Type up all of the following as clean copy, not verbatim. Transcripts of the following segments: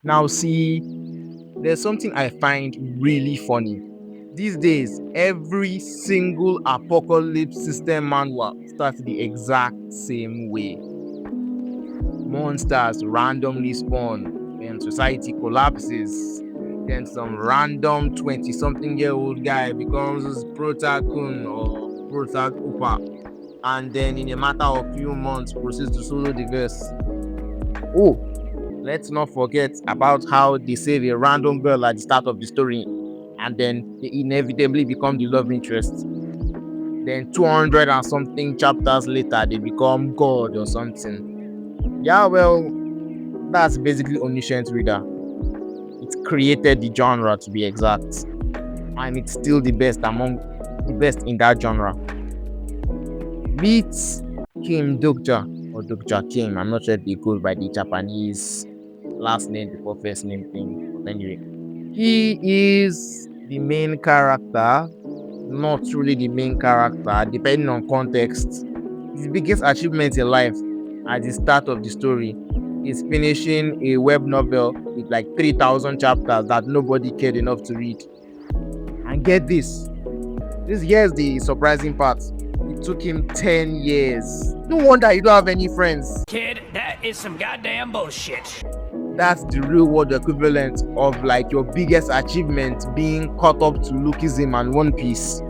Now, see, there's something I find really funny. These days, every single apocalypse system manhwa starts the exact same way. Monsters randomly spawn, and society collapses. Then some random 20 something year old guy becomes Protakun or Protak Opa, and then in a matter of few months proceeds to solo the verse. Oh, let's not forget about how they save a random girl at the start of the story and then they inevitably become the love interest. Then 200 and something chapters later, they become God or something. Yeah, well, that's basically Omniscient Reader. It created the genre to be exact, and it's still the best among the best in that genre. Meet Kim Dokja or Dokja Kim. I'm not sure if he goes by the Japanese last name before first name thing, but anyway, he is the main character, not truly the main character, depending on context. His biggest achievement in life at the start of the story is finishing a web novel with like 3,000 chapters that nobody cared enough to read. And get this, here's the surprising part. It took him 10 years. No wonder you don't have any friends. Kid, that is some goddamn bullshit. That's the real world equivalent of like your biggest achievement being caught up to Lookism and One Piece.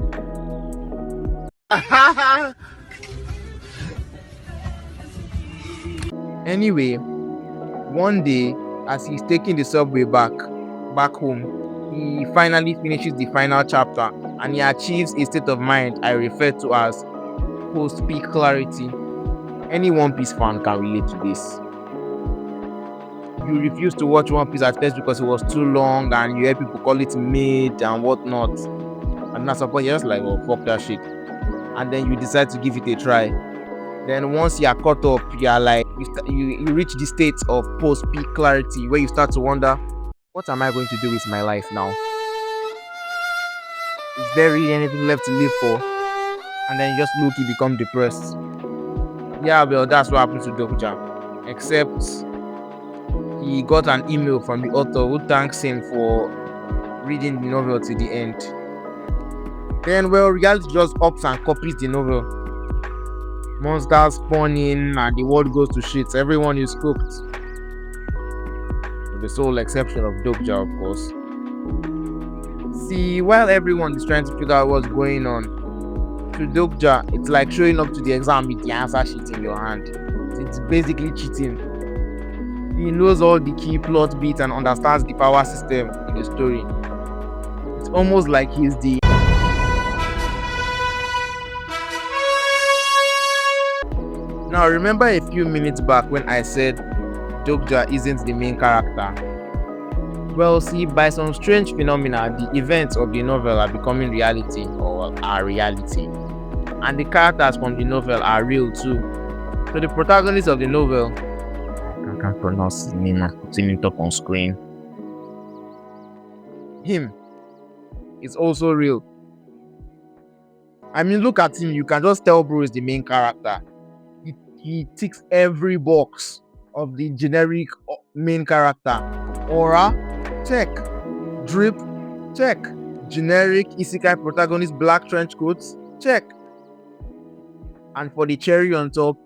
Anyway, one day, as he's taking the subway back home, he finally finishes the final chapter and he achieves a state of mind I refer to as post-peak clarity. Any One Piece fan can relate to this. You refuse to watch One Piece at first because it was too long and you hear people call it mid and whatnot. And at some point, you're just like, oh, fuck that shit. And then you decide to give it a try. Then once you are caught up, you are like, you reach the state of post-peak clarity where you start to wonder, what am I going to do with my life now? Is there really anything left to live for? And then you just low-key become depressed. Yeah, well, that's what happened to Dokja. Except he got an email from the author who thanks him for reading the novel to the end. Then, well, reality just ups and copies the novel. Monsters spawn in and the world goes to shit. Everyone is cooked. With the sole exception of Dokja, of course. See, while everyone is trying to figure out what's going on, to Dokja, it's like showing up to the exam with the answer sheet in your hand. It's basically cheating. He knows all the key plot beats and understands the power system in the story. It's almost like he's the Now, remember a few minutes back when I said Dokja isn't the main character? Well, see, by some strange phenomena, the events of the novel are becoming reality, or are reality. And the characters from the novel are real too. So the protagonist of the novel, I can't pronounce his name, I'm putting it up on screen. Him is also real. I mean, look at him, you can just tell bro is the main character. He ticks every box of the generic main character. Aura, check. Drip, check. Generic isekai protagonist black trench coats, check. And for the cherry on top,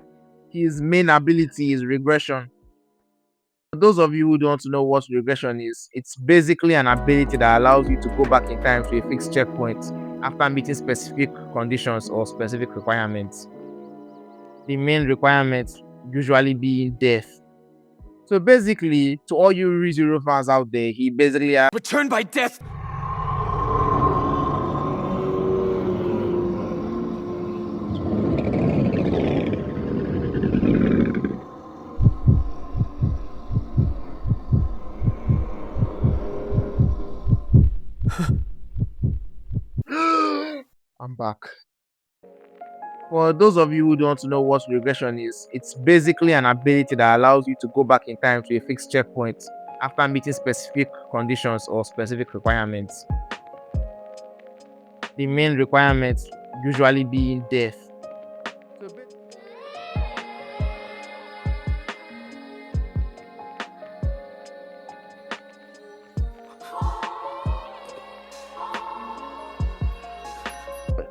his main ability is regression. For those of you who don't know what regression is, it's basically an ability that allows you to go back in time to a fixed checkpoint after meeting specific conditions or specific requirements. The main requirement usually being death. So basically, to all you ReZero fans out there, he basically Return by death. I'm back. For those of you who don't know what regression is, it's basically an ability that allows you to go back in time to a fixed checkpoint after meeting specific conditions or specific requirements. The main requirement usually being death.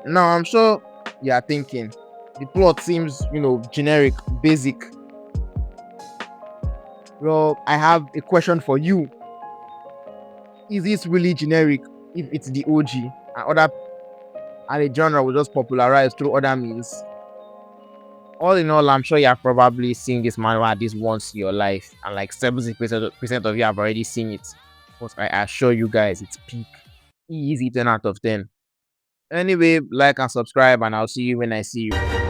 Now, I'm sure you are thinking the plot seems, generic, basic. Well, I have a question for you. Is this really generic if it's the OG and the genre was just popularized through other means? All in all, I'm sure you have probably seen this manhwa at least once in your life, and like 70% of you have already seen it. But I assure you guys, it's peak. Easy 10 out of 10. Anyway, like and subscribe, and I'll see you when I see you.